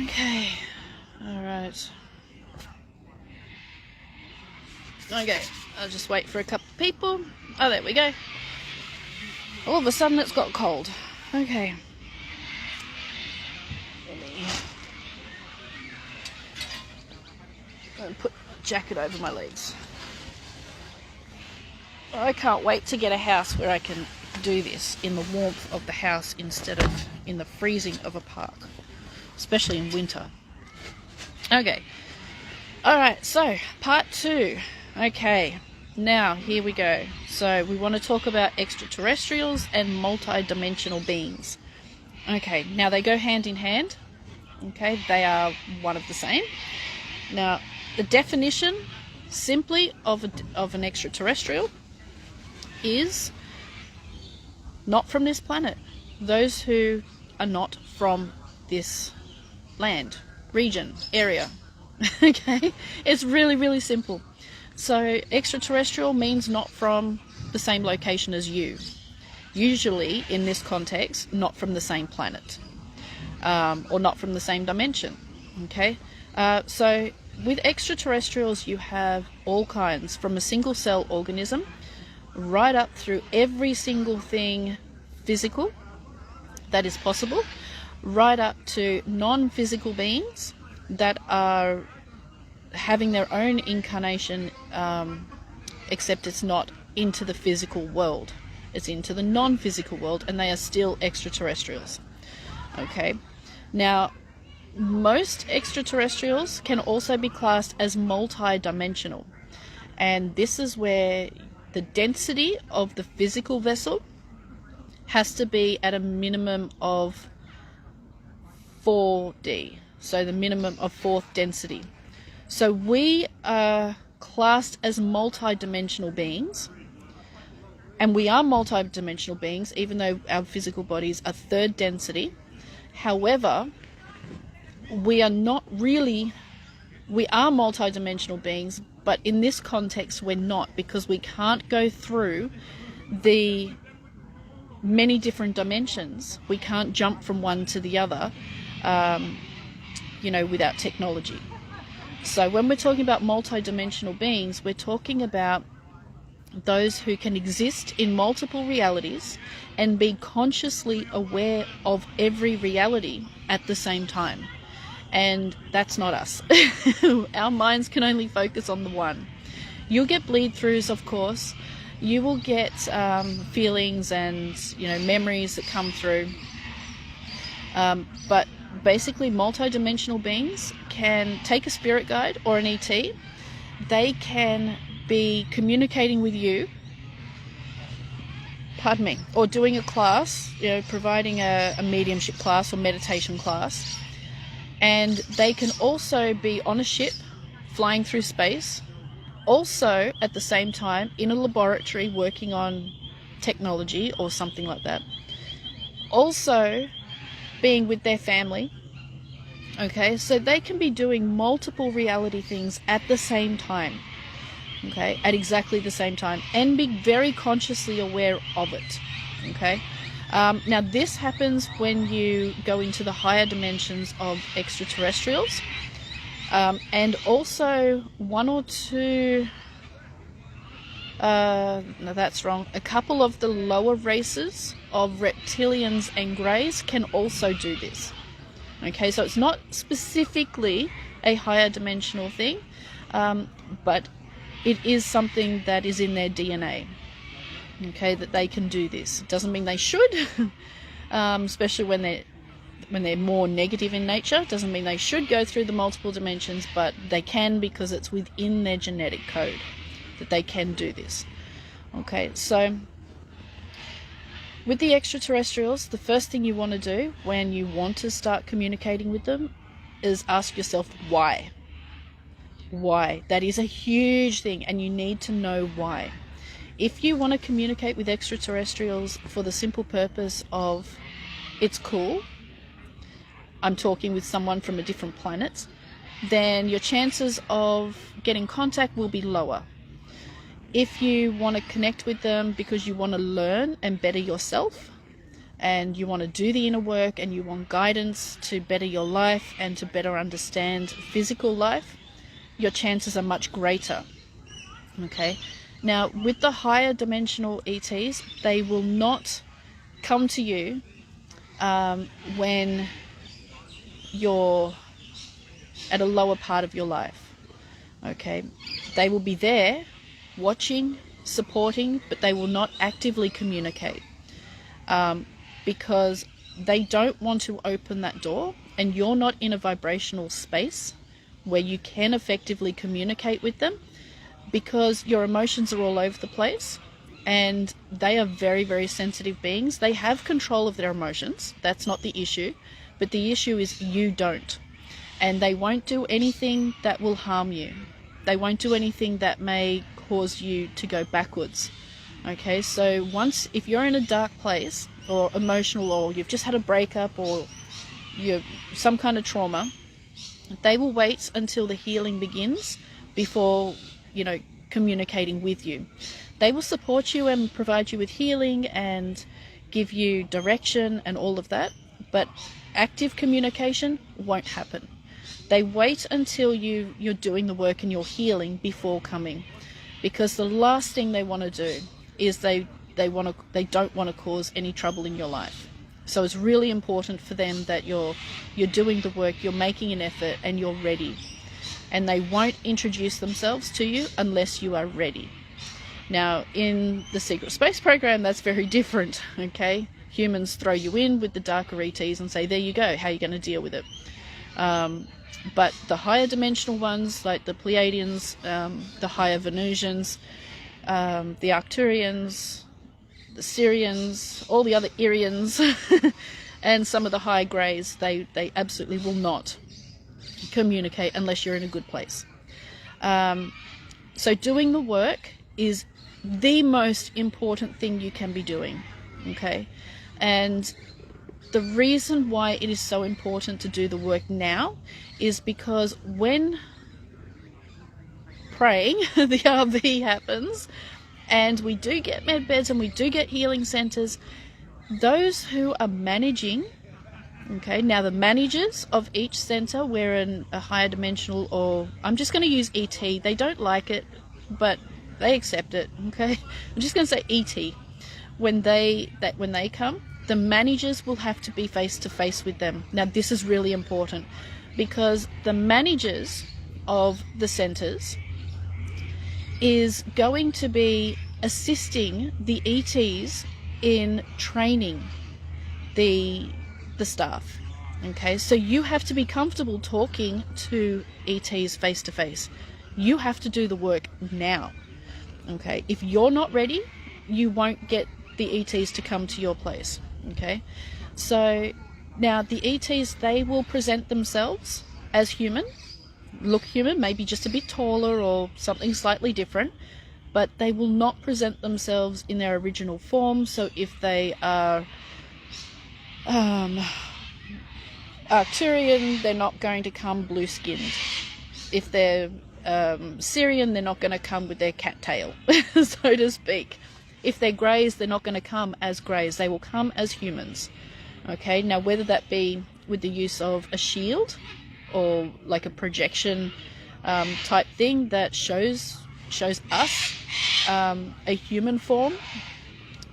Okay, alright. Okay, I'll just wait for a couple of people. Oh, there we go. All of a sudden it's got cold. Okay. Let me go and put a jacket over my legs. I can't wait to get a house where I can do this in the warmth of the house instead of in the freezing of a park, especially in winter. Okay. Alright, so part 2. Okay, now here we go. So we want to talk about extraterrestrials and multi-dimensional beings. Okay, now they go hand in hand. Okay, they are one of the same. Now, the definition simply of an extraterrestrial is not from this planet. Those who are not from this land, region, area. Okay, it's really, really simple. So extraterrestrial means not from the same location as you. Usually, in this context, not from the same planet, or not from the same dimension. Okay, so with extraterrestrials, you have all kinds, from a single cell organism right up through every single thing physical that is possible, right up to non-physical beings that are having their own incarnation, except it's not into the physical world, it's into the non-physical world, and they are still extraterrestrials. Okay, now most extraterrestrials can also be classed as multi-dimensional, and this is where the density of the physical vessel has to be at a minimum of 4D, so the minimum of 4th density. So we are classed as multi-dimensional beings, and we are multi-dimensional beings even though our physical bodies are 3rd density. However, we are not really, we are multi-dimensional beings, but in this context we're not, because we can't go through the many different dimensions. We can't jump from one to the other, without technology. So when we're talking about multi-dimensional beings, we're talking about those who can exist in multiple realities and be consciously aware of every reality at the same time. And that's not us. Our minds can only focus on the one. You'll get bleed-throughs, of course. You will get feelings and memories that come through. But basically, multi-dimensional beings can take a spirit guide or an ET. They can be communicating with you, or doing a class, providing a mediumship class or meditation class. And they can also be on a ship flying through space, also at the same time in a laboratory working on technology or something like that, also being with their family. Okay, so they can be doing multiple reality things at the same time, okay, at exactly the same time, and be very consciously aware of it. Okay, now this happens when you go into the higher dimensions of extraterrestrials, and also one or two, no, that's wrong, a couple of the lower races of reptilians and greys can also do this. Okay, so it's not specifically a higher dimensional thing, but it is something that is in their DNA. Okay, that they can do this. It doesn't mean they should, especially when they're more negative in nature. It doesn't mean they should go through the multiple dimensions, but they can, because it's within their genetic code that they can do this. Okay, so with the extraterrestrials, the first thing you want to do when you want to start communicating with them is ask yourself why. Why? That is a huge thing, and you need to know why. If you want to communicate with extraterrestrials for the simple purpose of it's cool, I'm talking with someone from a different planet, then your chances of getting contact will be lower. If you want to connect with them because you want to learn and better yourself, and you want to do the inner work, and you want guidance to better your life and to better understand physical life, your chances are much greater. Okay, now with the higher dimensional ETs, they will not come to you when you're at a lower part of your life. Okay, they will be there watching, supporting, but they will not actively communicate, because they don't want to open that door, and you're not in a vibrational space where you can effectively communicate with them, because your emotions are all over the place, and they are very, very sensitive beings. They have control of their emotions. That's not the issue, but the issue is you don't. And they won't do anything that will harm you. They won't do anything that may cause you to go backwards. Okay, so if you're in a dark place, or emotional, or you've just had a breakup, or you're some kind of trauma, they will wait until the healing begins before, communicating with you. They will support you and provide you with healing and give you direction and all of that, but active communication won't happen. They wait until you're doing the work and you're healing before coming, because the last thing they want to do is they don't want to cause any trouble in your life. So it's really important for them that you're doing the work, you're making an effort, and you're ready. And they won't introduce themselves to you unless you are ready. Now, in the Secret Space program, that's very different, okay? Humans throw you in with the darker ETs and say, there you go, how are you going to deal with it? But the higher dimensional ones, like the Pleiadians, the higher Venusians, the Arcturians, the Syrians, all the other Irians, and some of the high greys, they absolutely will not communicate unless you're in a good place. So doing the work is the most important thing you can be doing, okay? And the reason why it is so important to do the work now is because when praying, the RV happens, and we do get med beds and we do get healing centers, those who are managing, okay, now the managers of each center, we're in a higher dimensional, or I'm just going to use ET. They don't like it, but they accept it, okay? I'm just going to say ET. When they come, the managers will have to be face to face with them. Now this is really important, because the managers of the centers is going to be assisting the ETs in training the staff. Okay, so you have to be comfortable talking to ETs face to face. You have to do the work now. Okay, if you're not ready, you won't get the ETs to come to your place. Okay, so now the ETs, they will present themselves as human, look human, maybe just a bit taller or something slightly different, but they will not present themselves in their original form. So if they are Arcturian, they're not going to come blue-skinned. If they're Syrian, they're not going to come with their cat tail, so to speak. If they're greys, they're not going to come as greys. They will come as humans. Okay, now whether that be with the use of a shield or like a projection type thing that shows us a human form,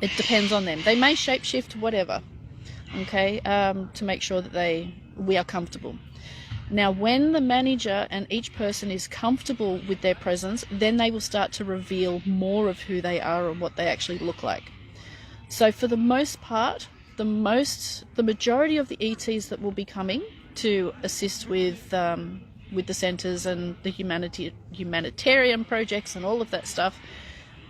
it depends on them. They may shapeshift, whatever, okay, to make sure that we are comfortable. Now when the manager and each person is comfortable with their presence, then they will start to reveal more of who they are and what they actually look like. So for the most part, the majority of the ETs that will be coming to assist with the centers and the humanitarian projects and all of that stuff,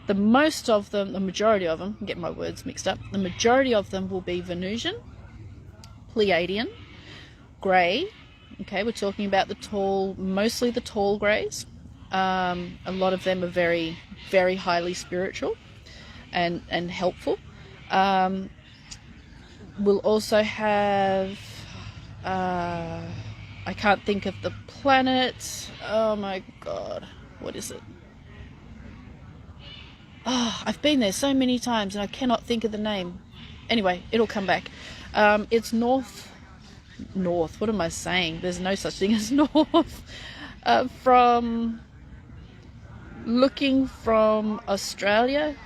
the majority of them, I'm getting my words mixed up, the majority of them will be Venusian, Pleiadian, grey. Okay, we're talking about mostly the tall greys. A lot of them are very, very highly spiritual and helpful. We'll also have, I can't think of the planet. Oh my god, what is it? Oh, I've been there so many times and I cannot think of the name. Anyway, it'll come back. It's north, what am I saying? There's no such thing as north. From looking from Australia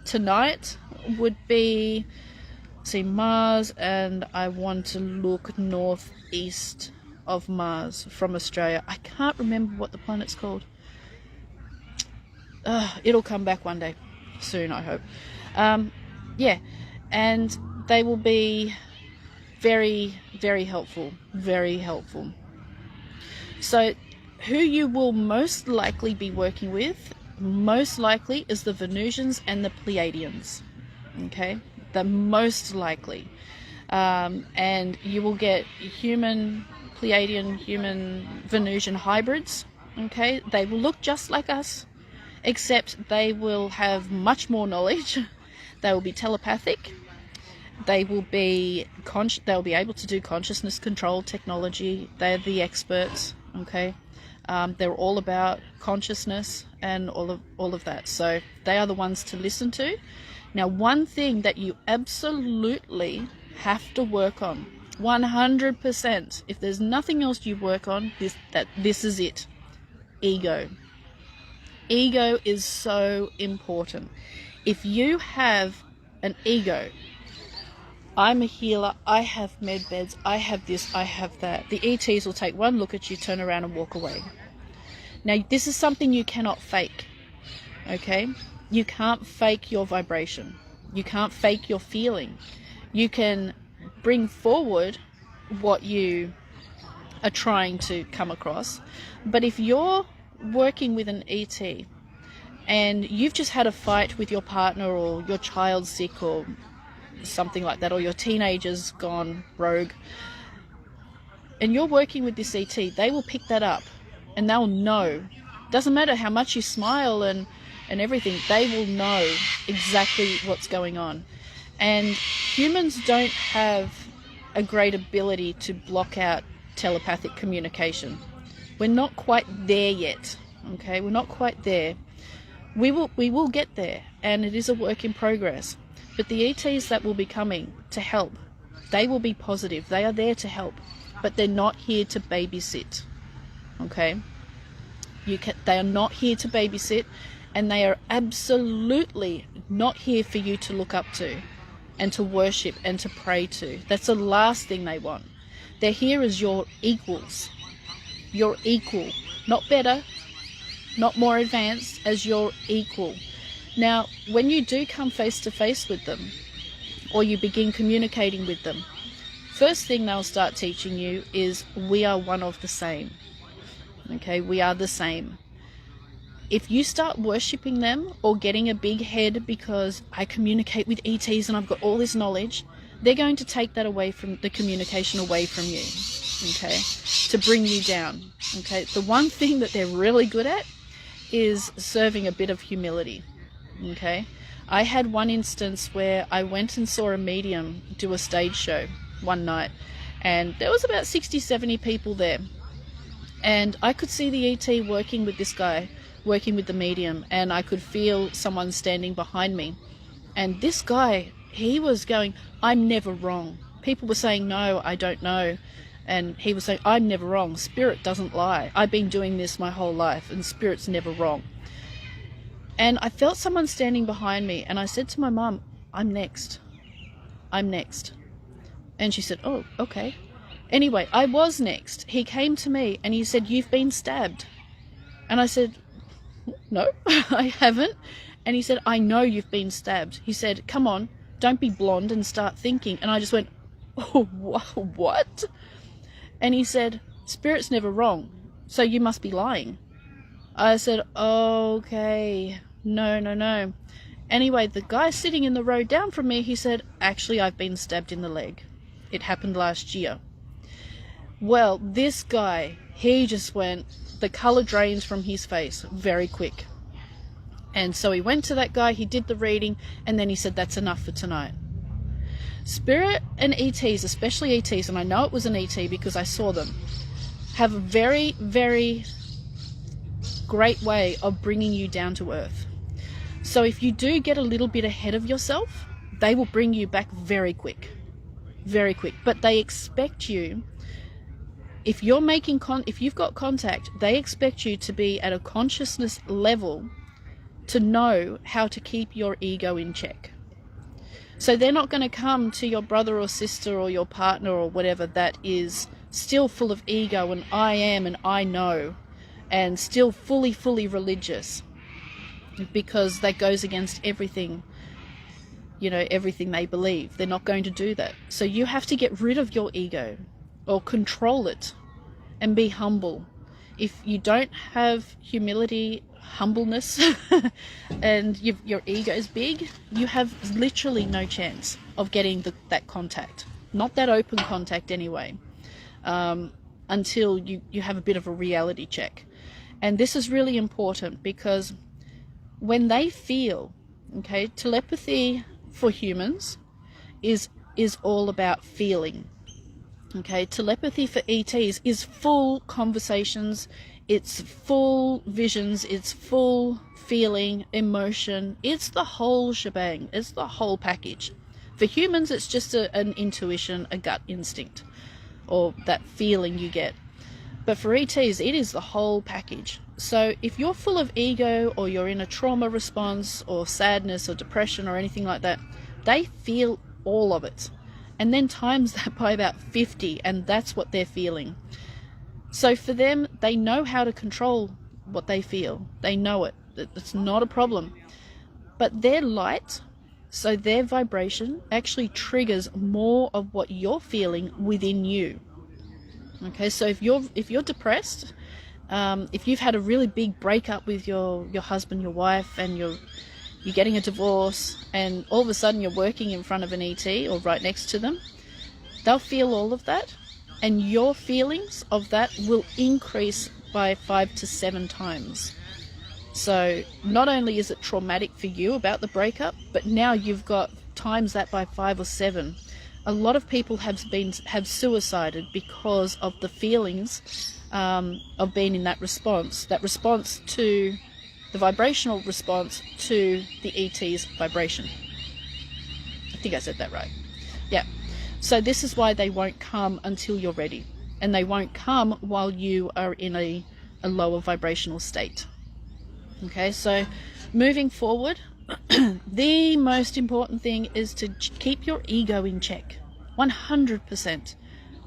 tonight would be, see, Mars, and I want to look northeast of Mars from Australia. I can't remember what the planet's called. It'll come back one day soon, I hope. Yeah, and they will be very, very helpful, very helpful. So who you will most likely be working with, most likely, is the Venusians and the Pleiadians. Okay, the most likely. And you will get human Pleiadian, human Venusian hybrids. Okay, they will look just like us, except they will have much more knowledge. They will be telepathic. They will be they'll be able to do consciousness control technology. They're the experts. Okay, they're all about consciousness and all of that. So they are the ones to listen to. Now, one thing that you absolutely have to work on, 100%, if there's nothing else you work on, this is it. Ego. Ego is so important. If you have an ego, I'm a healer, I have med beds, I have this, I have that. The ETs will take one look at you, turn around and walk away. Now, this is something you cannot fake, okay? You can't fake your vibration. You can't fake your feeling. You can bring forward what you are trying to come across. But if you're working with an ET and you've just had a fight with your partner, or your child's sick or something like that, or your teenager's gone rogue, and you're working with this ET, they will pick that up and they'll know. Doesn't matter how much you smile and everything, they will know exactly what's going on. And humans don't have a great ability to block out telepathic communication. We're not quite there yet, okay? We're not quite there. We will get there, and it is a work in progress. But the ETs that will be coming to help, they will be positive. They are there to help, but they're not here to babysit, okay? They are not here to babysit, and they are absolutely not here for you to look up to and to worship and to pray to. That's the last thing they want. They're here as your equals. Your equal. Not better, not more advanced, as your equal. Now, when you do come face to face with them, or you begin communicating with them, first thing they'll start teaching you is, we are one of the same. Okay, we are the same. If you start worshipping them or getting a big head because I communicate with ETs and I've got all this knowledge, they're going to take that away from the communication away from you, okay, to bring you down. Okay, the one thing that they're really good at is serving a bit of humility. Okay, I had one instance where I went and saw a medium do a stage show one night, and there was about 60-70 people there, and I could see the ET working with this guy, working with the medium, and I could feel someone standing behind me, and this guy, he was going, I'm never wrong. People were saying, no, I don't know. And he was saying, I'm never wrong. Spirit doesn't lie. I've been doing this my whole life, and Spirit's never wrong. And I felt someone standing behind me, and I said to my mum, I'm next. I'm next. And she said, oh, okay. Anyway, I was next. He came to me and he said, you've been stabbed. And I said, no, I haven't. And he said, I know you've been stabbed. He said, come on, don't be blonde and start thinking. And I just went, oh, what? And he said, Spirit's never wrong, so you must be lying. I said, okay, no. Anyway, the guy sitting in the row down from me, he said, actually, I've been stabbed in the leg. It happened last year. Well, this guy, he just went, the colour drains from his face very quick. And so he went to that guy, he did the reading, and then he said, that's enough for tonight. Spirit and ETs, especially ETs, and I know it was an ET because I saw them, have a very, very great way of bringing you down to earth. So if you do get a little bit ahead of yourself, they will bring you back very quick, very quick. But they expect you, if you're making if you've got contact, they expect you to be at a consciousness level to know how to keep your ego in check. So they're not going to come to your brother or sister or your partner or whatever that is still full of ego and I am and I know, and still fully religious, because that goes against everything, you know, everything they believe. They're not going to do that. So you have to get rid of your ego or control it and be humble. If you don't have humility, humbleness, and your ego is big, you have literally no chance of getting that contact. Not that open contact anyway, until you have a bit of a reality check. And this is really important, because when they feel, okay, telepathy for humans is all about feeling. Okay, telepathy for ETs is full conversations, it's full visions, it's full feeling, emotion, it's the whole shebang, it's the whole package. For humans, it's just an intuition, a gut instinct, or that feeling you get. But for ETs, it is the whole package. So if you're full of ego, or you're in a trauma response, or sadness, or depression, or anything like that, they feel all of it. And then times that by about 50, and that's what they're feeling. So for them, they know how to control what they feel. They know it. It's not a problem. But they're light, so their vibration actually triggers more of what you're feeling within you. Okay, so if you're depressed, if you've had a really big breakup with your husband, your wife, and you're getting a divorce, and all of a sudden you're working in front of an ET or right next to them, they'll feel all of that, and your feelings of that will increase by 5 to 7 times. So not only is it traumatic for you about the breakup, but now you've got times that by 5 or 7. A lot of people have suicided because of the feelings of being in that response to the vibrational response to the ET's vibration. I think I said that right. Yeah. So this is why they won't come until you're ready, and they won't come while you are in a lower vibrational state. Okay, so moving forward, the most important thing is to keep your ego in check. 100%.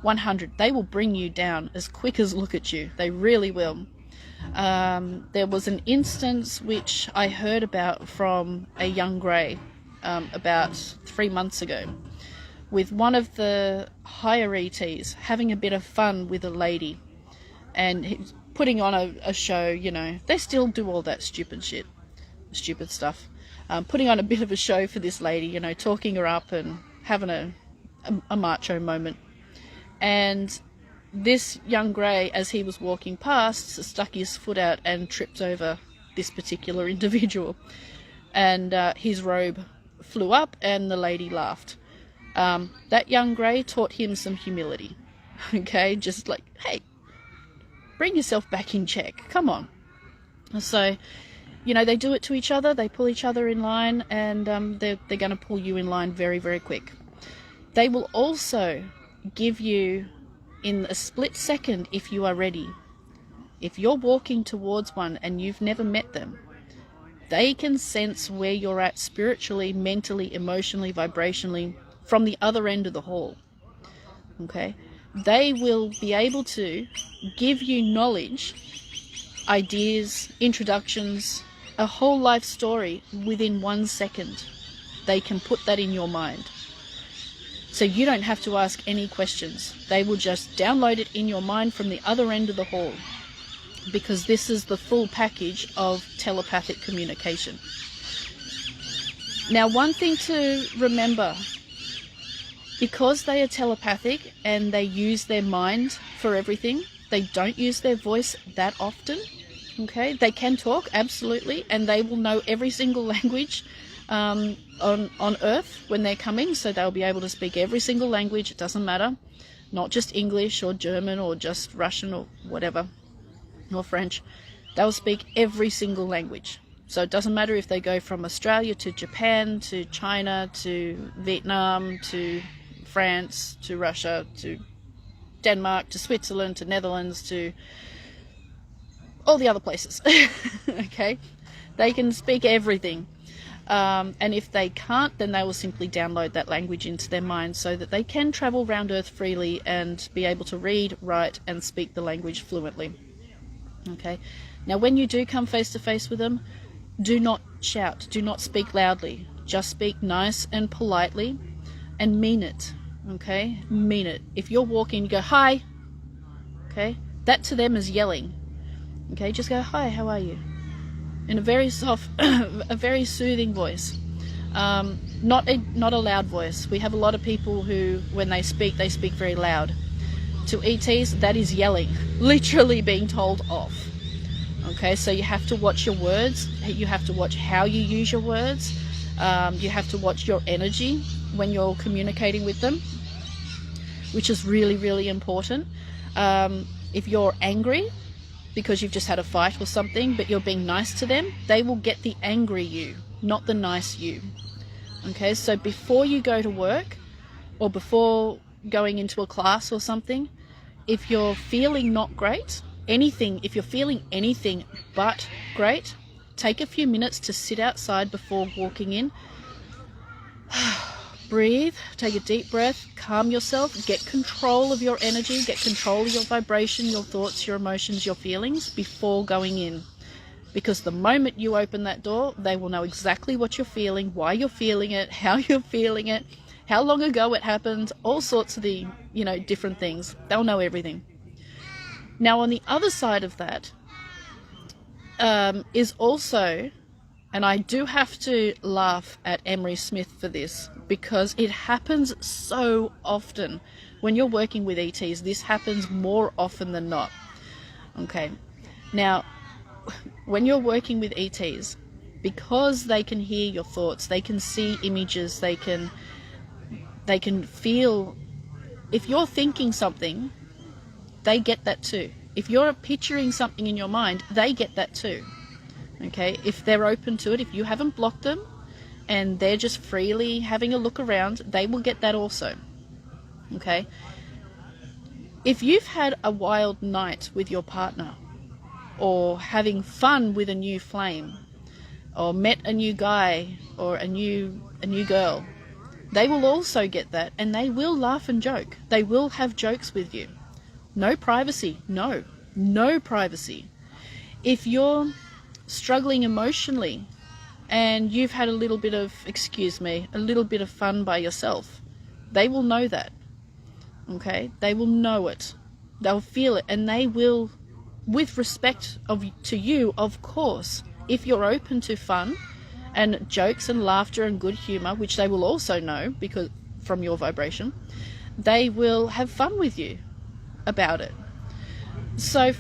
100. They will bring you down as quick as look at you. They really will. There was an instance which I heard about from a young grey about 3 months ago, with one of the higher ETs having a bit of fun with a lady, and he's putting on a show. You know, they still do all that stupid stuff, putting on a bit of a show for this lady, you know, talking her up and having a macho moment. And this young grey, as he was walking past, stuck his foot out and tripped over this particular individual, and his robe flew up and the lady laughed. That young grey taught him some humility. Okay, just like, hey, bring yourself back in check, come on. So, you know, they do it to each other, they pull each other in line, and they're going to pull you in line very, very quick. They will also give you, in a split second, if you are ready, if you're walking towards one and you've never met them, they can sense where you're at spiritually, mentally, emotionally, vibrationally, from the other end of the hall. Okay, they will be able to give you knowledge, ideas, introductions, a whole life story within 1 second. They can put that in your mind. So you don't have to ask any questions. They will just download it in your mind from the other end of the hall, because this is the full package of telepathic communication. Now, one thing to remember, because they are telepathic and they use their mind for everything, they don't use their voice that often. Okay, they can talk, absolutely, and they will know every single language on Earth when they're coming, so they'll be able to speak every single language. It doesn't matter, not just English or German or just Russian or whatever, or French. They'll speak every single language. So it doesn't matter if they go from Australia to Japan to China to Vietnam to France to Russia to Denmark to Switzerland to Netherlands to all the other places. Okay, they can speak everything. And if they can't, then they will simply download that language into their mind so that they can travel around Earth freely and be able to read, write, and speak the language fluently. Okay. Now, when you do come face to face with them, do not shout, do not speak loudly. Just speak nice and politely and mean it. Okay? Mean it. If you're walking, you go, hi. Okay? That to them is yelling. Okay? Just go, hi, how are you? In a very soft, a very soothing voice. Not a loud voice. We have a lot of people who, when they speak very loud. To ETs, that is yelling. Literally being told off. Okay, so you have to watch your words. You have to watch how you use your words. You have to watch your energy when you're communicating with them, which is really, really important. If you're angry because you've just had a fight or something, but you're being nice to them, they will get the angry you, not the nice you. Okay, so before you go to work or before going into a class or something, if you're feeling not great, if you're feeling anything but great, take a few minutes to sit outside before walking in. Breathe, take a deep breath, calm yourself, get control of your energy, get control of your vibration, your thoughts, your emotions, your feelings before going in. Because the moment you open that door, they will know exactly what you're feeling, why you're feeling it, how you're feeling it, how long ago it happened, all sorts of the, different things. They'll know everything. Now, on the other side of that is also, and I do have to laugh at Emery Smith for this, because it happens so often. When you're working with ETs, this happens more often than not. Okay. Now, when you're working with ETs, because they can hear your thoughts, they can see images, they can feel. If you're thinking something, they get that too. If you're picturing something in your mind, they get that too. Okay, if they're open to it, if you haven't blocked them and they're just freely having a look around, they will get that also. Okay, if you've had a wild night with your partner, or having fun with a new flame, or met a new guy or a new girl, they will also get that, and they will laugh and joke. They will have jokes with you. No privacy. No privacy. If you're struggling emotionally and you've had a little bit of fun by yourself, they will know that. Okay? They will know it. They'll feel it, and they will, with respect to you, of course, if you're open to fun and jokes and laughter and good humor, which they will also know because from your vibration, they will have fun with you about it. So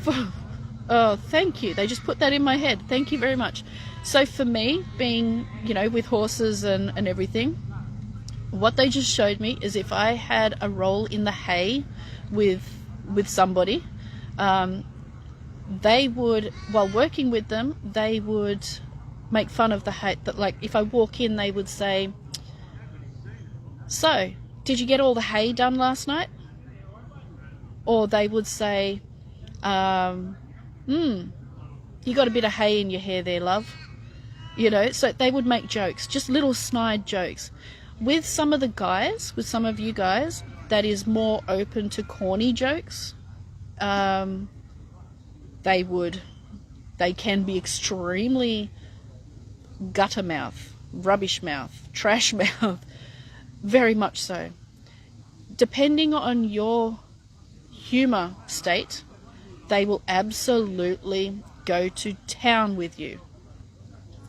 thank you. They just put that in my head. Thank you very much. So for me, being, with horses and everything, what they just showed me is if I had a roll in the hay with somebody, they would, while working with them, they would make fun of the hay. That, like, if I walk in, they would say, "So, did you get all the hay done last night?" Or they would say, "You got a bit of hay in your hair there, love." So they would make jokes, just little snide jokes. With some of you guys, that is more open to corny jokes. They can be extremely gutter mouth, rubbish mouth, trash mouth, very much so. Depending on your humor state, they will absolutely go to town with you.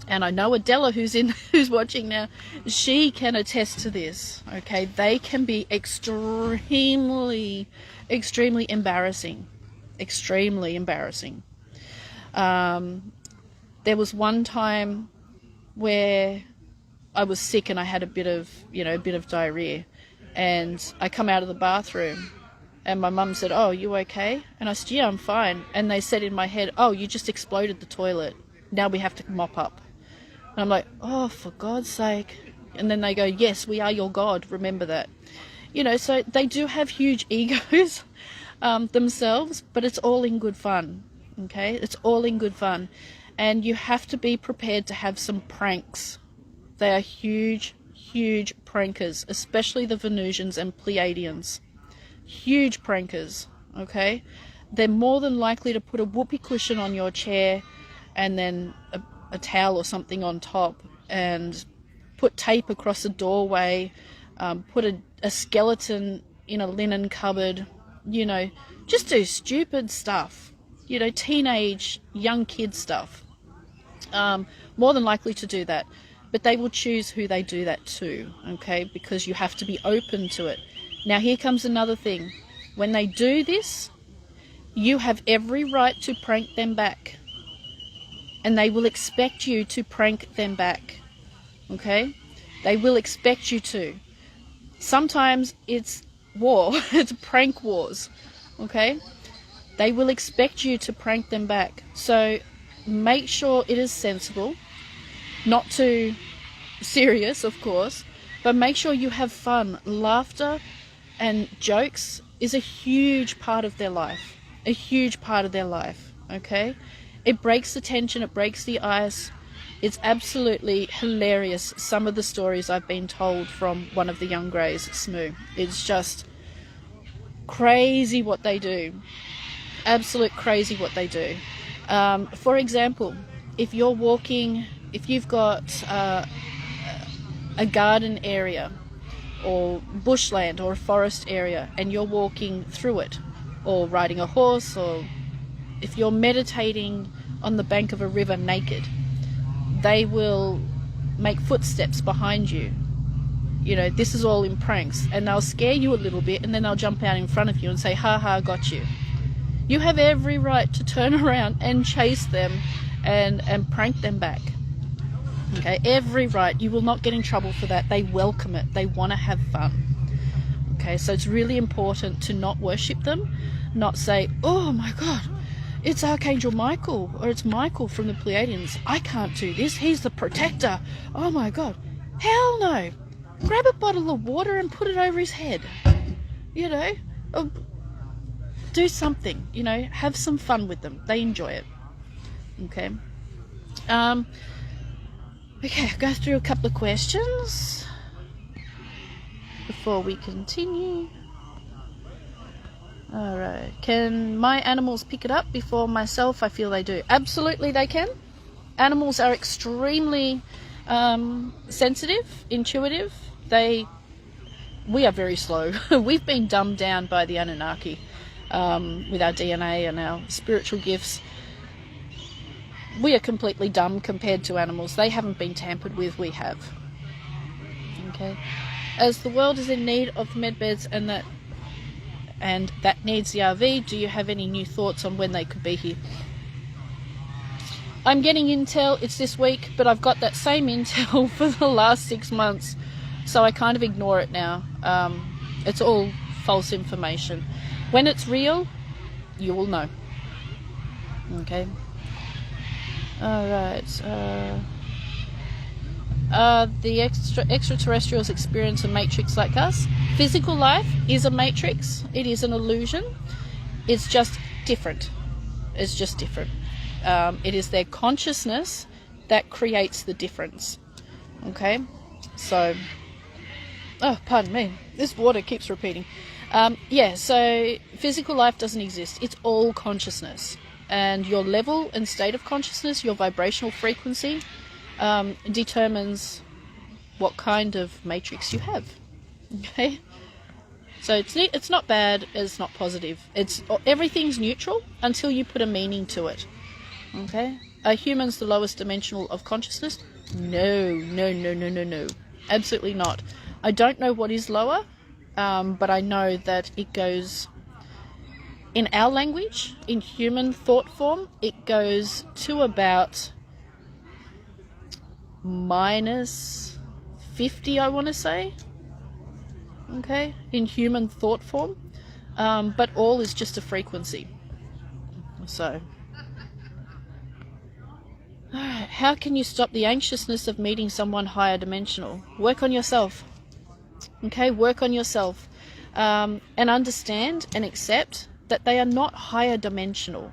And I know Adela, who's watching now, she can attest to this. Okay, they can be extremely embarrassing. Extremely embarrassing. There was one time where I was sick and I had a bit of diarrhea, and I come out of the bathroom and my mum said, "Oh, you okay?" And I said, "Yeah, I'm fine." And they said in my head, "Oh, you just exploded the toilet. Now we have to mop up." And I'm like, oh, for God's sake. And then they go, yes, we are your God, remember that. You know, so they do have huge egos themselves, but it's all in good fun, okay? It's all in good fun. And you have to be prepared to have some pranks. They are huge, huge prankers, especially the Venusians and Pleiadians. Huge prankers, okay? They're more than likely to put a whoopee cushion on your chair and then a towel or something on top, and put tape across the doorway, put a skeleton in a linen cupboard, you know, just do stupid stuff, you know, teenage, young kid stuff. More than likely to do that. But they will choose who they do that to, okay, because you have to be open to it. Now, here comes another thing. When they do this, you have every right to prank them back. And they will expect you to prank them back, okay? They will expect you to. Sometimes it's war, it's prank wars, okay? They will expect you to prank them back. So make sure it is sensible, not too serious, of course, but make sure you have fun. Laughter and jokes is a huge part of their life, a huge part of their life, okay? It breaks the tension, it breaks the ice. It's absolutely hilarious, some of the stories I've been told from one of the young greys, Smoo. It's just crazy what they do. Absolute crazy what they do. For example, if you're walking, if you've got a garden area or bushland or a forest area and you're walking through it, or riding a horse, or if you're meditating on the bank of a river naked, they will make footsteps behind you. You know, this is all in pranks, and they'll scare you a little bit, and then they'll jump out in front of you and say, ha ha, got you. You have every right to turn around and chase them and prank them back. Okay, every right. You will not get in trouble for that. They welcome it. They want to have fun. Okay, so it's really important to not worship them, not say, oh my God, it's Archangel Michael, or it's Michael from the Pleiadians. I can't do this. He's the protector. Oh my God. Hell no. Grab a bottle of water and put it over his head. You know, do something, you know, have some fun with them. They enjoy it. Okay. Okay, I'll go through a couple of questions before we continue. Alright, can my animals pick it up before myself? I feel they do. Absolutely they can. Animals are extremely sensitive, intuitive. We are very slow. We've been dumbed down by the Anunnaki with our DNA and our spiritual gifts. We are completely dumb compared to animals. They haven't been tampered with, we have. Okay. As the world is in need of medbeds and that needs the RV, do you have any new thoughts on when they could be here? I'm getting intel, it's this week, but I've got that same intel for the last 6 months, so I kind of ignore it now. It's all false information. When it's real, you will know. Okay. Alright. The extraterrestrials experience a matrix like us. Physical life is a matrix. It is an illusion. It's just different. It's just different. It is their consciousness that creates the difference. Okay? So, oh, pardon me. This water keeps repeating. Yeah, so physical life doesn't exist. It's all consciousness. And your level and state of consciousness, your vibrational frequency, determines what kind of matrix you have. Okay? So it's not bad, it's not positive. Everything's neutral until you put a meaning to it. Okay? Are humans the lowest dimensional of consciousness? No. Absolutely not. I don't know what is lower, but I know that it goes, in our language, in human thought form, it goes to about minus 50, I want to say. Okay? In human thought form. But all is just a frequency. So. How can you stop the anxiousness of meeting someone higher dimensional? Work on yourself. Okay, work on yourself. And understand and accept that they are not higher dimensional.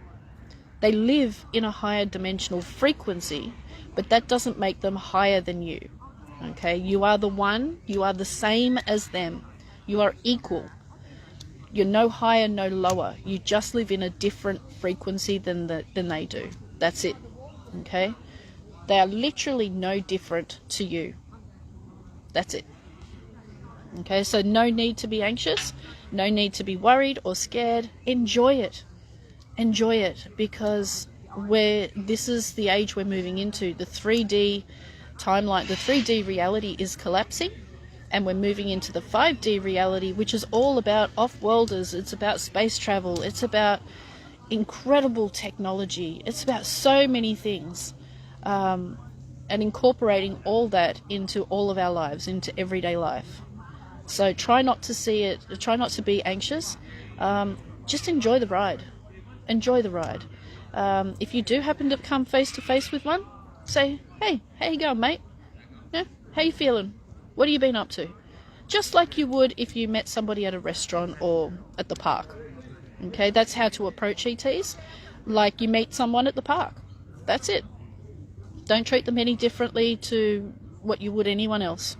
They live in a higher dimensional frequency, but that doesn't make them higher than you. Okay, you are the one, you are the same as them. You are equal. You're no higher, no lower. You just live in a different frequency than they do. That's it. Okay? They are literally no different to you. That's it. Okay, so no need to be anxious, no need to be worried or scared. Enjoy it. Enjoy it, because this is the age we're moving into. The 3D timeline, the 3D reality is collapsing, and we're moving into the 5D reality, which is all about off-worlders. It's about space travel. It's about incredible technology. It's about so many things, and incorporating all that into all of our lives, into everyday life. So try not to see it, try not to be anxious. Just enjoy the ride. Enjoy the ride. If you do happen to come face to face with one, say, hey, how you going, mate? Yeah, how you feeling? What have you been up to? Just like you would if you met somebody at a restaurant or at the park. Okay, that's how to approach ETs. Like you meet someone at the park. That's it. Don't treat them any differently to what you would anyone else.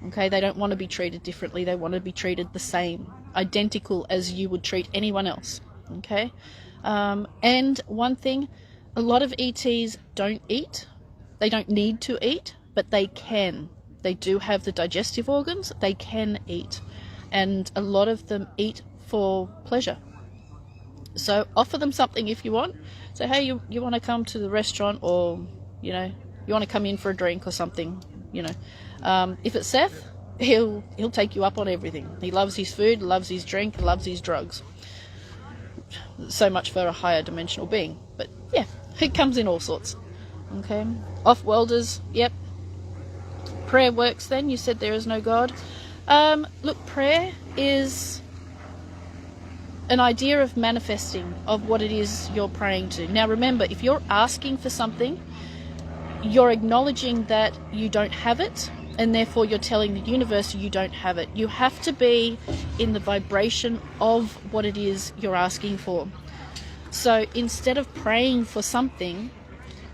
Okay, they don't want to be treated differently. They want to be treated the same, identical as you would treat anyone else. Okay, and one thing, a lot of ETs don't eat. They don't need to eat, but they can. They do have the digestive organs. They can eat, and a lot of them eat for pleasure. So offer them something if you want. Say, hey, you want to come to the restaurant, or you want to come in for a drink or something. If it's Seth, he'll take you up on everything. He loves his food, loves his drink, loves his drugs. So much for a higher dimensional being. But yeah, it comes in all sorts. Okay, off-worlders, yep. Prayer works then. You said there is no God. Look, prayer is an idea of manifesting of what it is you're praying to. Now remember, if you're asking for something, you're acknowledging that you don't have it, and therefore you're telling the universe you don't have it. You have to be in the vibration of what it is you're asking for. So instead of praying for something,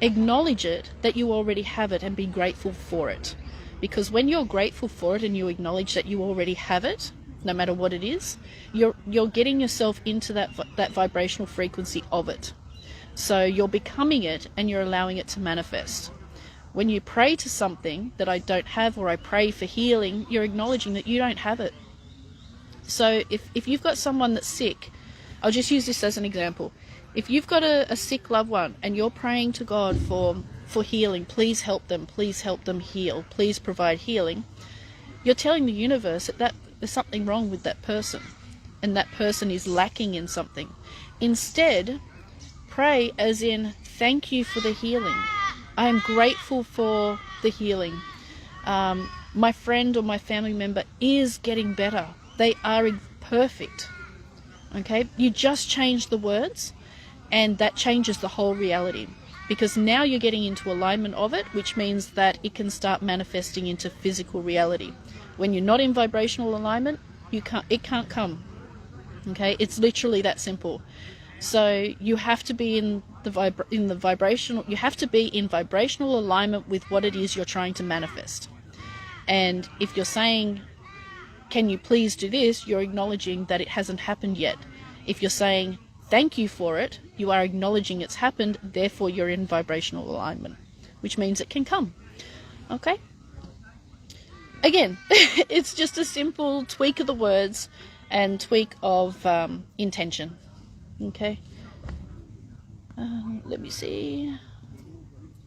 acknowledge it that you already have it and be grateful for it. Because when you're grateful for it and you acknowledge that you already have it, no matter what it is, you're getting yourself into that vibrational frequency of it. So you're becoming it and you're allowing it to manifest. When you pray to something that I don't have, or I pray for healing, you're acknowledging that you don't have it. So if you've got someone that's sick, I'll just use this as an example. If you've got a sick loved one and you're praying to God for healing, please help them heal, please provide healing, you're telling the universe that there's something wrong with that person and that person is lacking in something. Instead, pray as in, thank you for the healing. I am grateful for the healing. My friend or my family member is getting better. They are perfect. Okay? You just change the words, and that changes the whole reality. Because now you're getting into alignment of it, which means that it can start manifesting into physical reality. When you're not in vibrational alignment, it can't come. Okay? It's literally that simple. So you have to be in the vibrational. You have to be in vibrational alignment with what it is you're trying to manifest. And if you're saying, "Can you please do this?" you're acknowledging that it hasn't happened yet. If you're saying, "Thank you for it," you are acknowledging it's happened. Therefore, you're in vibrational alignment, which means it can come. Okay. Again, it's just a simple tweak of the words and tweak of intention. Okay. Let me see.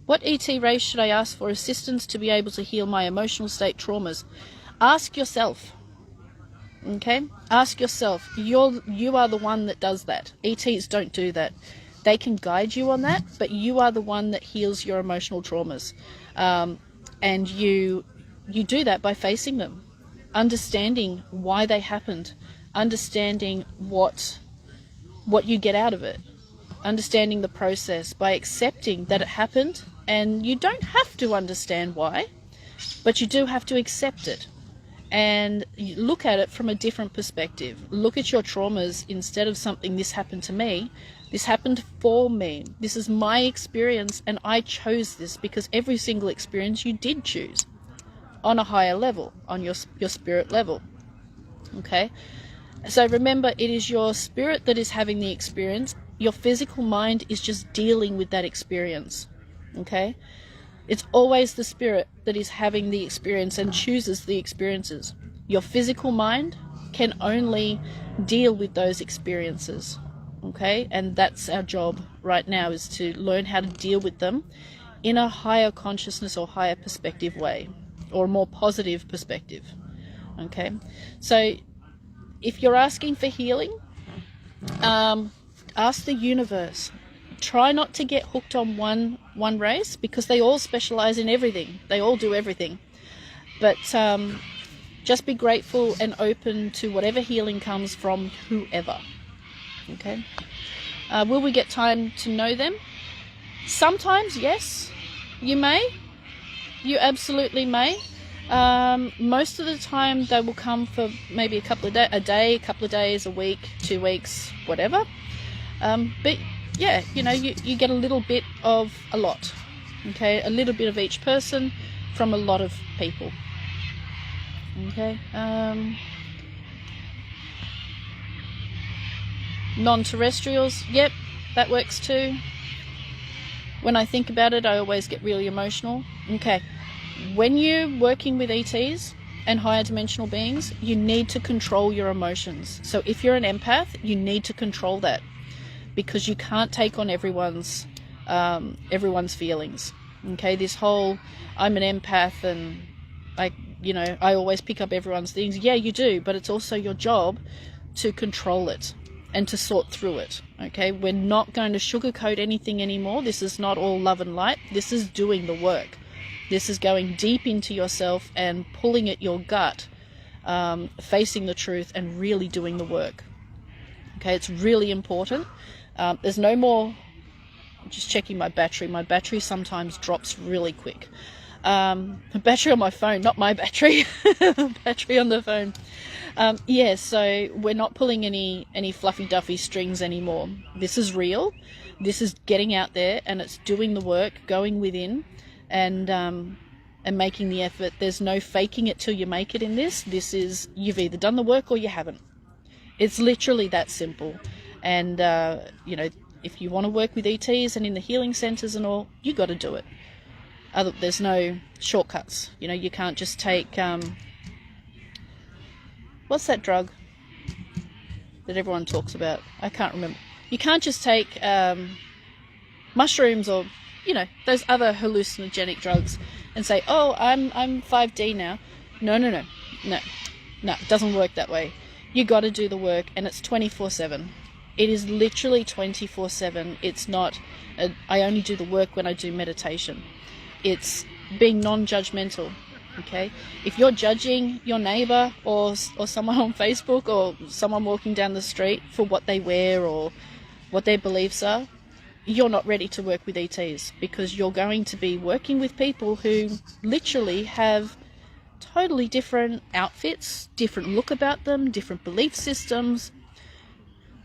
What ET race should I ask for assistance to be able to heal my emotional state traumas? Ask yourself. Okay? Ask yourself. You are the one that does that. ETs don't do that. They can guide you on that, but you are the one that heals your emotional traumas. And you do that by facing them, understanding why they happened, understanding what you get out of it, understanding the process, by accepting that it happened And you don't have to understand why, but you do have to accept it. And you look at it from a different perspective. Look at your traumas instead of something, this happened to me. This happened for me. This is my experience, and I chose this, because every single experience you did choose on a higher level, on your spirit level. Okay? So remember, it is your spirit that is having the experience. Your physical mind is just dealing with that experience. Okay? It's always the spirit that is having the experience and chooses the experiences. Your physical mind can only deal with those experiences. Okay? And that's our job right now, is to learn how to deal with them in a higher consciousness or higher perspective way, or a more positive perspective. Okay? So if you're asking for healing, ask the universe. Try not to get hooked on one race, because they all specialize in everything. They all do everything. But just be grateful and open to whatever healing comes from whoever. Okay? Will we get time to know them? Sometimes, yes. You may. You absolutely may. Most of the time they will come for maybe a couple of days, a week, 2 weeks, whatever. But yeah, you get a little bit of a lot. Okay, a little bit of each person from a lot of people. Okay. Non-terrestrials, yep, that works too. When I think about it, I always get really emotional. Okay. When you're working with ETs and higher dimensional beings, you need to control your emotions. So if you're an empath, you need to control that, because you can't take on everyone's feelings. Okay, this whole I'm an empath and I always pick up everyone's things. Yeah, you do, but it's also your job to control it and to sort through it. Okay, we're not going to sugarcoat anything anymore. This is not all love and light. This is doing the work. This is going deep into yourself and pulling at your gut, facing the truth and really doing the work. Okay, it's really important. There's no more, I'm just checking my battery. My battery sometimes drops really quick. The battery on my phone, not my battery, battery on the phone. Yeah, so we're not pulling any fluffy duffy strings anymore. This is real. This is getting out there, and it's doing the work, going within, and making the effort. There's no faking it till you make it in this. This is, you've either done the work or you haven't. It's literally that simple. And if you want to work with ETs and in the healing centers and all, you got to do it. There's no shortcuts. You can't just take what's that drug that everyone talks about? I can't remember. You can't just take mushrooms or those other hallucinogenic drugs and say, oh, I'm 5D now. No, it doesn't work that way. You got to do the work, and it's 24/7. It is literally 24/7. It's not I only do the work when I do meditation. It's being non-judgmental. Okay, if you're judging your neighbor or someone on Facebook or someone walking down the street for what they wear or what their beliefs are, you're not ready to work with ETs, because you're going to be working with people who literally have totally different outfits, different look about them, different belief systems,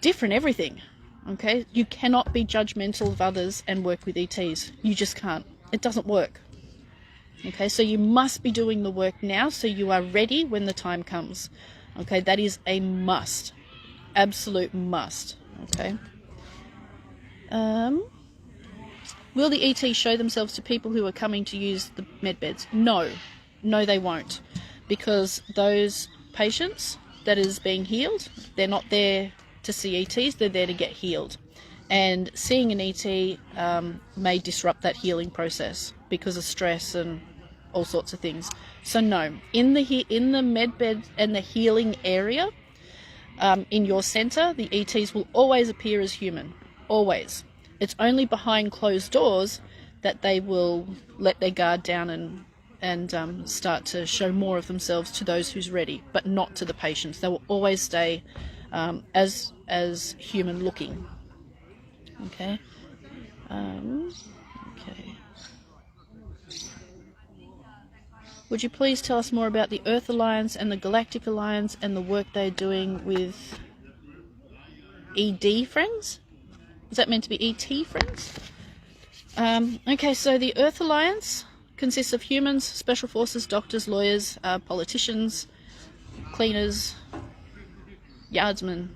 different everything. Okay, you cannot be judgmental of others and work with ETs. You just can't. It doesn't work. Okay, so you must be doing the work now so you are ready when the time comes. Okay, that is a must. Absolute must. Okay. Will the ET show themselves to people who are coming to use the med beds? No, they won't, because those patients that is being healed, they're not there to see ETs, they're there to get healed. And seeing an ET may disrupt that healing process because of stress and all sorts of things. So no, in the med bed and the healing area, in your center, the ETs will always appear as human. Always. It's only behind closed doors that they will let their guard down and start to show more of themselves to those who's ready, but not to the patients. They will always stay as human looking. Okay. Okay. Would you please tell us more about the Earth Alliance and the Galactic Alliance and the work they're doing with ED friends? Is that meant to be ET friends? Okay, so the Earth Alliance consists of humans, special forces, doctors, lawyers, politicians, cleaners, yardsmen,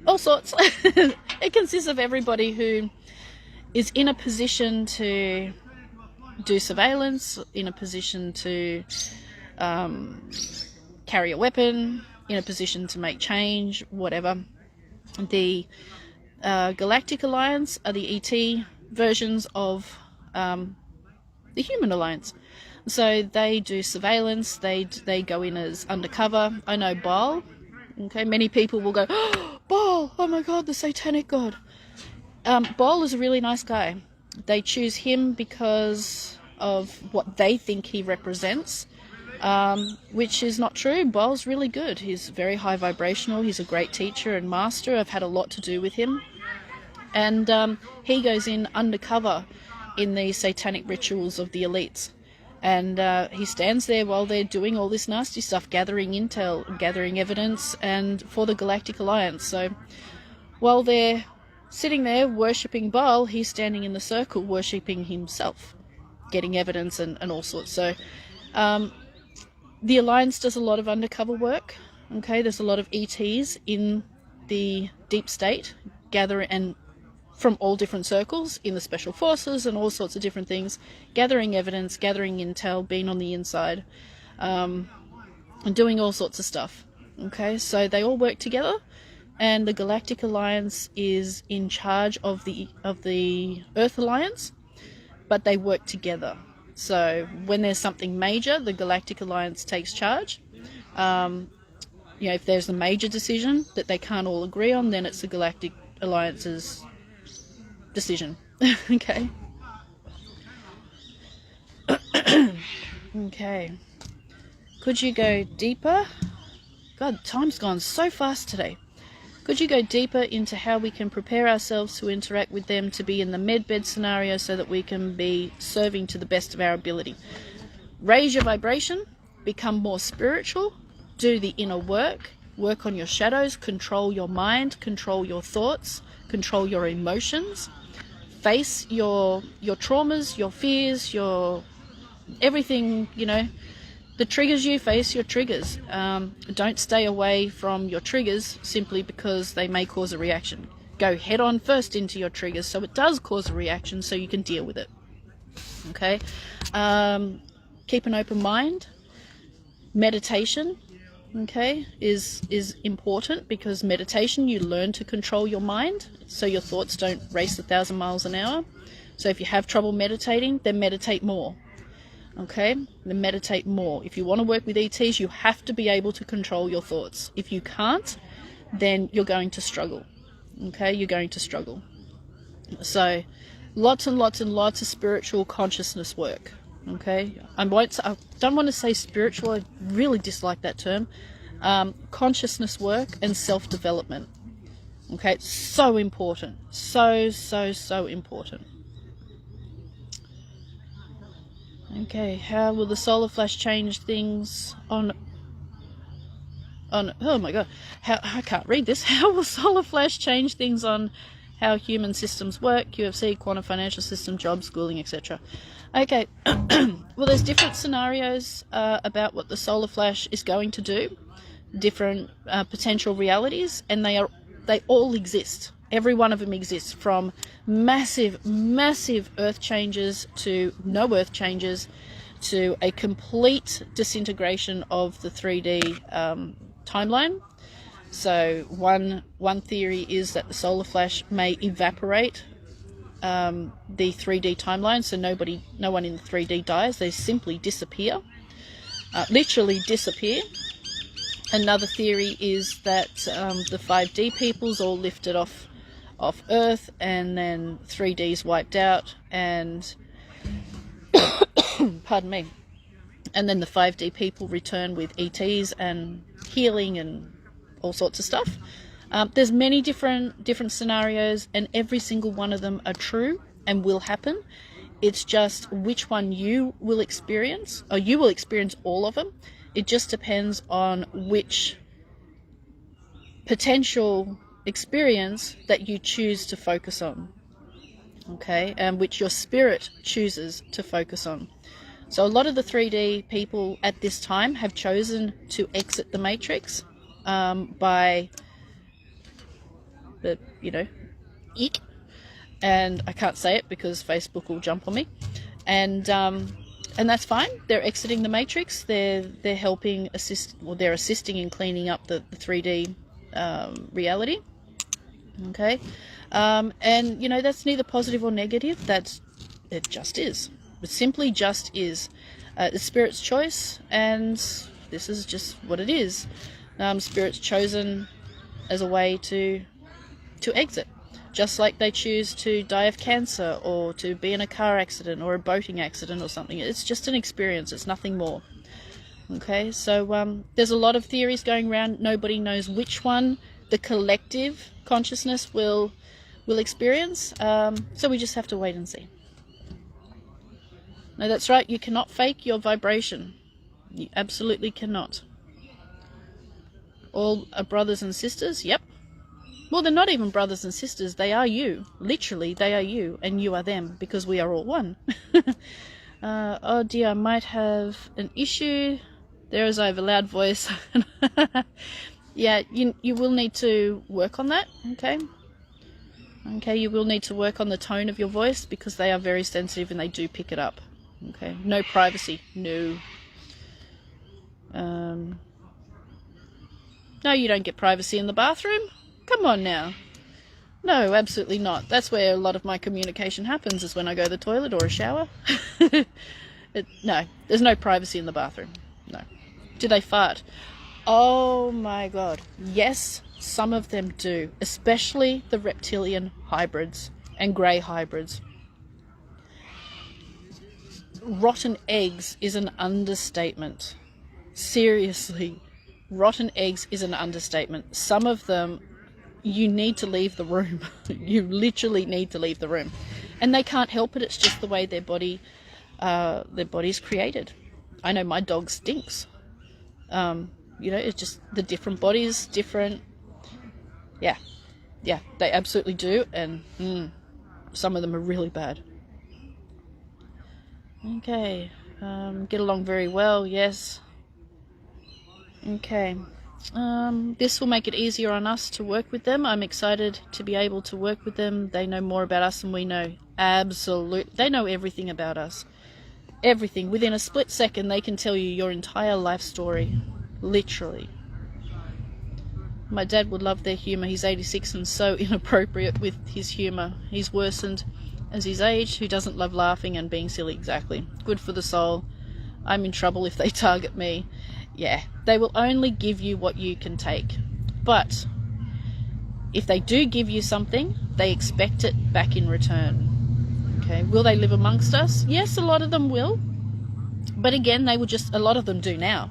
all sorts. It consists of everybody who is in a position to do surveillance, in a position to carry a weapon, in a position to make change, whatever. The Galactic Alliance are the ET versions of the Human Alliance. So they do surveillance, they go in as undercover. I know Baal. Okay, many people will go, oh, Baal, oh my god, the satanic god. Baal is a really nice guy. They choose him because of what they think he represents, which is not true. Baal's really good. He's very high vibrational. He's a great teacher and master. I've had a lot to do with him. And he goes in undercover in the satanic rituals of the elites. And he stands there while they're doing all this nasty stuff, gathering intel, gathering evidence, and for the Galactic Alliance. So while they're sitting there worshipping Baal, he's standing in the circle worshipping himself, getting evidence and all sorts. So the Alliance does a lot of undercover work. Okay, there's a lot of ETs in the deep state, and from all different circles in the special forces and all sorts of different things, gathering evidence, gathering intel, being on the inside, and doing all sorts of stuff. Okay, so they all work together, and the Galactic Alliance is in charge of the Earth Alliance, but they work together. So when there's something major, the Galactic Alliance takes charge. If there's a major decision that they can't all agree on, then it's the Galactic Alliance's decision. Okay. Okay. Could you go deeper? God, time's gone so fast today. Could you go deeper into how we can prepare ourselves to interact with them to be in the medbed scenario so that we can be serving to the best of our ability? Raise your vibration, become more spiritual, do the inner work on your shadows, control your mind, control your thoughts, control your emotions, face your traumas, your fears, your everything, that triggers you. Face your triggers. Don't stay away from your triggers simply because they may cause a reaction. Go head on first into your triggers so it does cause a reaction so you can deal with it. Okay? Keep an open mind. Meditation, okay, is important, because meditation, you learn to control your mind so your thoughts don't race 1,000 miles an hour. So if you have trouble meditating, then meditate more. Okay, then meditate more. If you want to work with ETs, you have to be able to control your thoughts. If you can't, then you're going to struggle. Okay, you're going to struggle. So lots and lots and lots of spiritual consciousness work. Okay, I don't want to say spiritual. I really dislike that term. Consciousness work and self-development. Okay, it's so important. So important. Okay, how will the solar flash change things on oh my god, I can't read this. How will solar flash change things on how human systems work, QFC, quantum financial system, jobs, schooling, etc.? Okay, well, there's different scenarios about what the solar flash is going to do, different potential realities, and they all exist. Every one of them exists, from massive earth changes to no earth changes to a complete disintegration of the 3D timeline. So one theory is that the solar flash may evaporate the 3D timeline, so no one in the 3D dies. They simply disappear, literally disappear. Another theory is that the 5D people's all lifted off Earth, and then 3D's wiped out, and pardon me, and then the 5D people return with ETs and healing and all sorts of stuff. There's many different scenarios, and every single one of them are true and will happen. It's just which one you will experience, or you will experience all of them. It just depends on which potential experience that you choose to focus on, okay, and which your spirit chooses to focus on. So a lot of the 3D people at this time have chosen to exit the matrix by the, eek, and I can't say it because Facebook will jump on me, and that's fine. They're exiting the matrix. They're helping assist, or they're assisting in cleaning up the 3D reality. Okay, and that's neither positive or negative. It just is. It simply just is. The Spirit's choice, and this is just what it is. Spirit's chosen as a way to exit. Just like they choose to die of cancer, or to be in a car accident or a boating accident or something. It's just an experience. It's nothing more. Okay, so there's a lot of theories going around. Nobody knows which one the collective consciousness will experience. So we just have to wait and see. No, that's right. You cannot fake your vibration. You absolutely cannot. All are brothers and sisters. Yep. Well, they're not even brothers and sisters. They are you. Literally, they are you, and you are them, because we are all one. Oh dear, I might have an issue. There is, I have a loud voice. Yeah, you will need to work on that, okay? Okay, you will need to work on the tone of your voice, because they are very sensitive and they do pick it up. Okay, no privacy. No. No, you don't get privacy in the bathroom. Come on now. No, absolutely not. That's where a lot of my communication happens, is when I go to the toilet or a shower. No, there's no privacy in the bathroom. No. Do they fart? Oh my God. Yes, some of them do. Especially the reptilian hybrids and grey hybrids. Rotten eggs is an understatement. Seriously. Rotten eggs is an understatement. Some of them, you need to leave the room. You literally need to leave the room. And they can't help it. It's just the way their body's created. I know my dog stinks. It's just the different bodies, different. Yeah, they absolutely do. And some of them are really bad. Okay, get along very well, yes. Okay. This will make it easier on us to work with them. I'm excited to be able to work with them. They know more about us than we know. Absolutely. They know everything about us. Everything. Within a split second, they can tell you your entire life story. Literally. My dad would love their humour. He's 86 and so inappropriate with his humour. He's worsened as he's aged. Who doesn't love laughing and being silly? Exactly. Good for the soul. I'm in trouble if they target me. Yeah, they will only give you what you can take. But if they do give you something, they expect it back in return. Okay, will they live amongst us? Yes, a lot of them will. But again, they will just, a lot of them do now.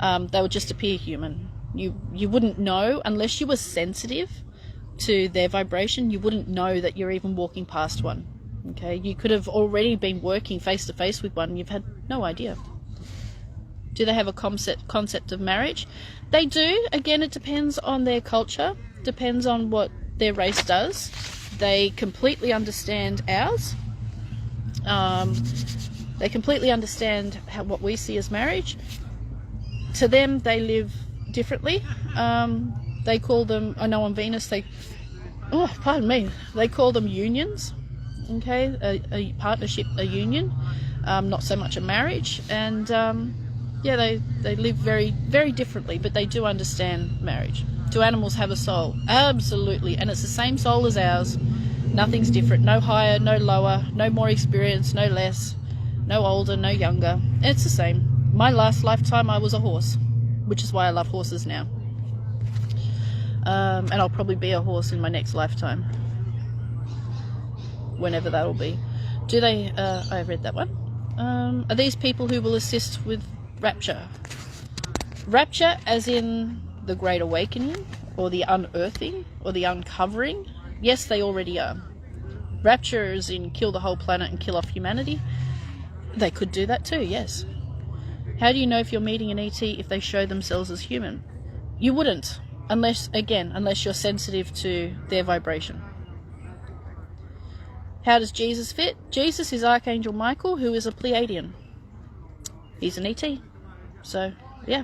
They will just appear human. You wouldn't know, unless you were sensitive to their vibration, you wouldn't know that you're even walking past one. Okay, you could have already been working face to face with one and you've had no idea. Do they have a concept of marriage? They do. Again, it depends on their culture, depends on what their race does. They completely understand ours. They completely understand what we see as marriage. To them, they live differently. They call them, I know on Venus, they call them unions. Okay, a partnership, a union, not so much a marriage. And they live very, very differently, but they do understand marriage. Do animals have a soul? Absolutely, and it's the same soul as ours. Nothing's different. No higher, no lower, no more experience, no less, no older, no younger. It's the same. My last lifetime, I was a horse, which is why I love horses now. And I'll probably be a horse in my next lifetime, whenever that'll be. Do they? I read that one. Are these people who will assist with rapture? Rapture as in the Great Awakening, or the unearthing, or the uncovering? Yes, they already are. rapture as in kill the whole planet and kill off humanity. They could do that too, yes. How do you know if you're meeting an ET if they show themselves as human? You wouldn't, unless you're sensitive to their vibration. How does Jesus fit? Jesus is Archangel Michael, who is a Pleiadian. He's an ET. So, yeah.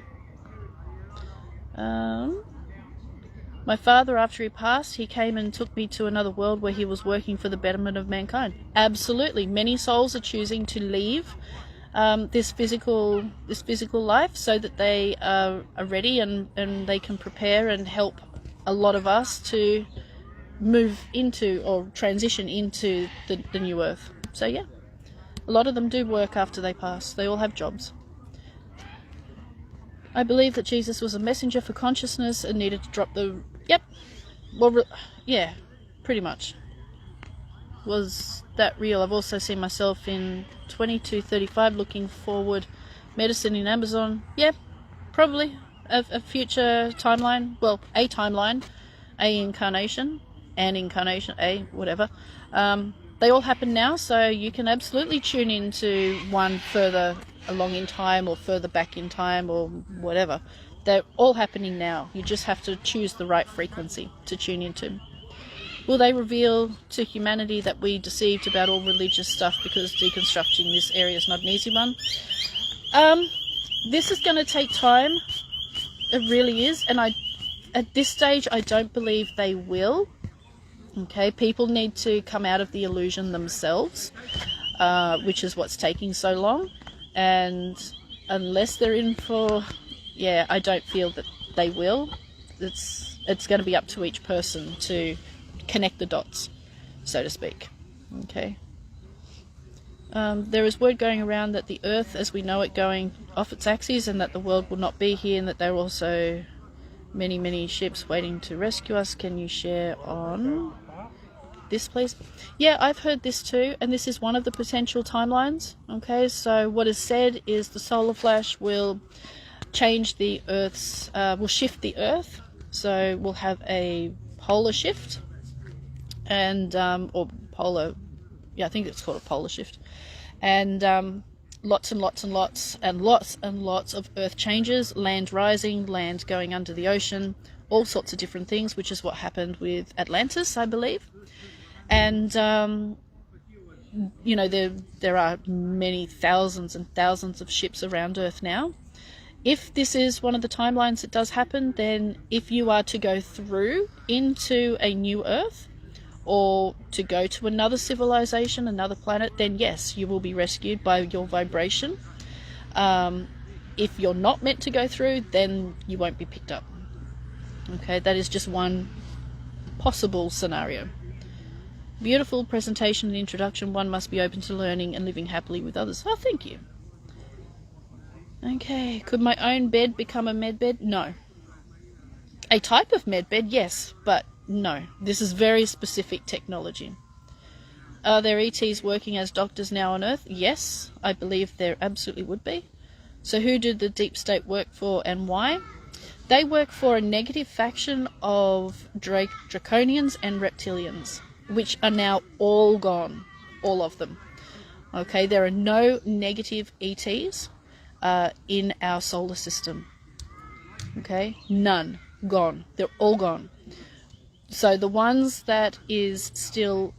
My father, after he passed, he came and took me to another world where he was working for the betterment of mankind. Absolutely. Many souls are choosing to leave this physical life so that they are ready and they can prepare and help a lot of us to move into or transition into the new earth. So yeah, a lot of them do work after they pass. They all have jobs. I believe that Jesus was a messenger for consciousness and needed to drop the... Yep. Well, yeah, pretty much. Was that real? I've also seen myself in 2235 looking forward. Medicine in Amazon. Yeah, probably. A future timeline. Well, a timeline. A incarnation. An incarnation. A whatever. They all happen now, so you can absolutely tune into one further along in time or further back in time or whatever. They're all happening now. You just have to choose the right frequency to tune into. Will they reveal to humanity that we deceived about all religious stuff because deconstructing this area is not an easy one? This is going to take time. It really is. And at this stage, I don't believe they will. Okay, people need to come out of the illusion themselves, which is what's taking so long. And unless they're in for... Yeah, I don't feel that they will. It's going to be up to each person to connect the dots, so to speak. Okay. There is word going around that the Earth, as we know it, going off its axis, and that the world will not be here, and that there are also many, many ships waiting to rescue us. Can you share on this, please? Yeah, I've heard this too, and this is one of the potential timelines. Okay, so what is said is the solar flash will change the Earth's, will shift the Earth, so we'll have a polar shift, and or polar, yeah, I think it's called a polar shift, and lots and lots and lots and lots and lots of Earth changes, land rising, land going under the ocean, all sorts of different things, which is what happened with Atlantis, I believe. And you know, there are many thousands and thousands of ships around Earth now. If this is one of the timelines that does happen, then if you are to go through into a new Earth or to go to another civilization, another planet, then yes, you will be rescued by your vibration. If you're not meant to go through, then you won't be picked up. Okay, that is just one possible scenario. Beautiful presentation and introduction. One must be open to learning and living happily with others. Oh, thank you. Okay, could my own bed become a med bed? No. A type of med bed, yes, but no. This is very specific technology. Are there ETs working as doctors now on Earth? Yes, I believe there absolutely would be. So who did the deep state work for and why? They work for a negative faction of draconians and reptilians, which are now all gone, all of them. Okay, there are no negative ETs in our solar system. Okay, none, gone. They're all gone. So the ones that is still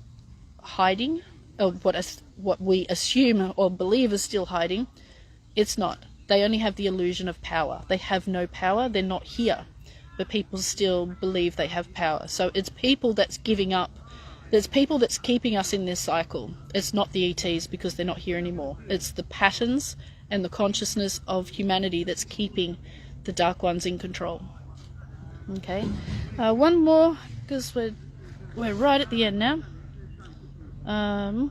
hiding, or what we assume or believe is still hiding, it's not. They only have the illusion of power. They have no power. They're not here, but people still believe they have power. So it's people that's giving up. There's people that's keeping us in this cycle. It's not the ETs because they're not here anymore. It's the patterns and the consciousness of humanity that's keeping the dark ones in control. Okay, one more because we're right at the end now.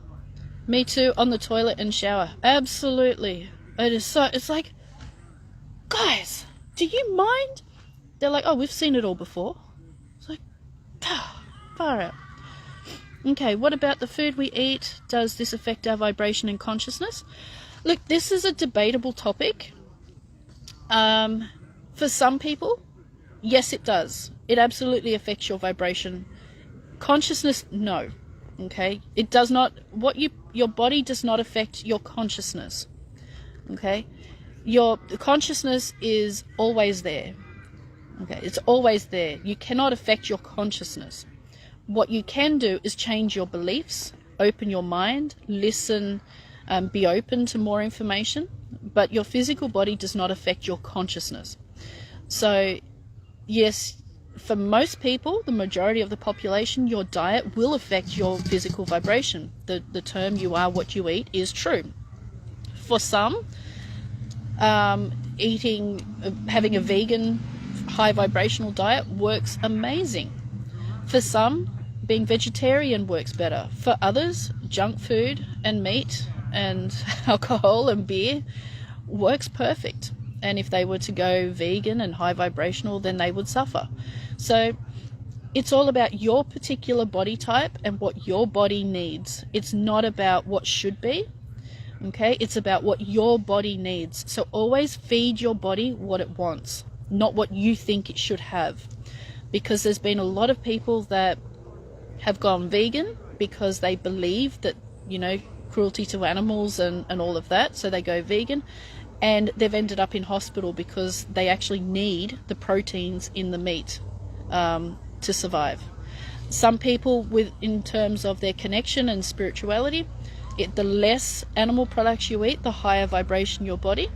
Me too, on the toilet and shower. Absolutely. It is so, it's like, guys, do you mind? They're like, oh, we've seen it all before. It's like, far out. Okay, what about the food we eat? Does this affect our vibration and consciousness? Look, this is a debatable topic. For some people, yes, it does. It absolutely affects your vibration. Consciousness, no. Okay, it does not, your body does not affect your consciousness. Okay, your consciousness is always there. Okay, it's always there. You cannot affect your consciousness. What you can do is change your beliefs, open your mind, listen, be open to more information, but your physical body does not affect your consciousness. So yes, for most people, the majority of the population, your diet will affect your physical vibration. The term "you are what you eat" is true. For some, having a vegan high vibrational diet works amazing. For some, being vegetarian works better. For others, junk food and meat and alcohol and beer works perfect. And if they were to go vegan and high vibrational, then they would suffer. So it's all about your particular body type and what your body needs. It's not about what should be. Okay, it's about what your body needs. So always feed your body what it wants, not what you think it should have. Because there's been a lot of people that have gone vegan because they believe that, cruelty to animals and all of that. So they go vegan, and they've ended up in hospital because they actually need the proteins in the meat to survive. Some people, in terms of their connection and spirituality, the less animal products you eat, the higher vibration your body.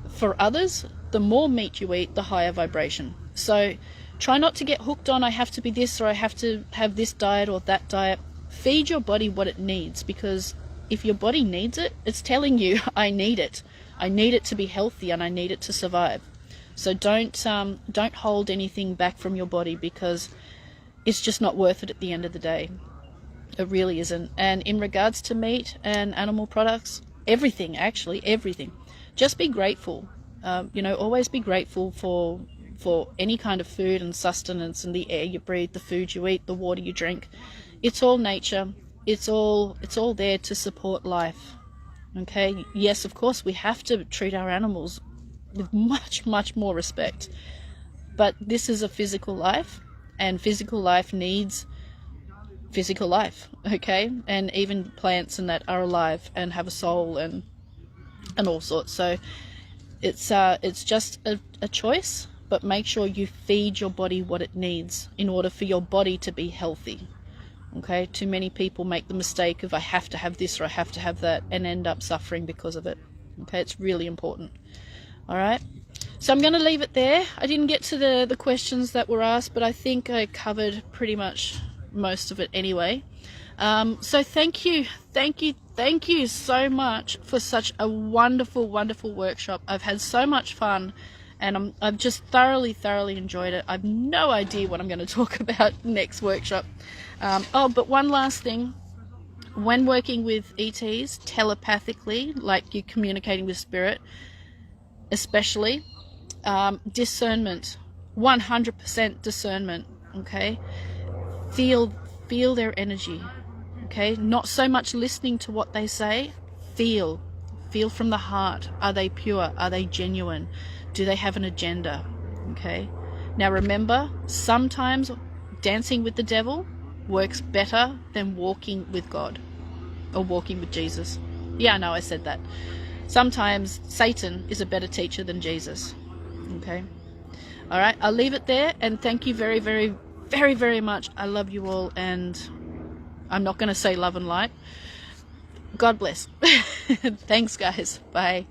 For others, the more meat you eat, the higher vibration. So try not to get hooked on, I have to be this, or I have to have this diet or that diet. Feed your body what it needs, because if your body needs it, it's telling you, I need it. I need it to be healthy, and I need it to survive. So don't hold anything back from your body, because it's just not worth it at the end of the day. It really isn't. And in regards to meat and animal products, everything, just be grateful. Always be grateful for any kind of food and sustenance, and the air you breathe, the food you eat, the water you drink. It's all nature. It's all there to support life. Okay, yes, of course, we have to treat our animals with much, much more respect. But this is a physical life, and physical life needs physical life, okay? And even plants and that are alive and have a soul and all sorts. So it's just a choice, but make sure you feed your body what it needs in order for your body to be healthy. Okay, too many people make the mistake of I have to have this or I have to have that, and end up suffering because of it. Okay, it's really important. All right, so I'm going to leave it there. I didn't get to the questions that were asked, but I think I covered pretty much most of it anyway. So thank you so much for such a wonderful workshop. I've had so much fun, and I've just thoroughly enjoyed it. I've no idea what I'm going to talk about next workshop. But one last thing. When working with ETs telepathically, like you're communicating with spirit, especially, discernment, 100% discernment, okay? Feel their energy, okay? Not so much listening to what they say. Feel from the heart. Are they pure? Are they genuine? Do they have an agenda? Okay. Now remember, sometimes dancing with the devil works better than walking with God or walking with Jesus. Yeah, I know I said that. Sometimes Satan is a better teacher than Jesus. Okay. All right. I'll leave it there, and thank you very, very, very, very much. I love you all, and I'm not going to say love and light. God bless. Thanks, guys. Bye.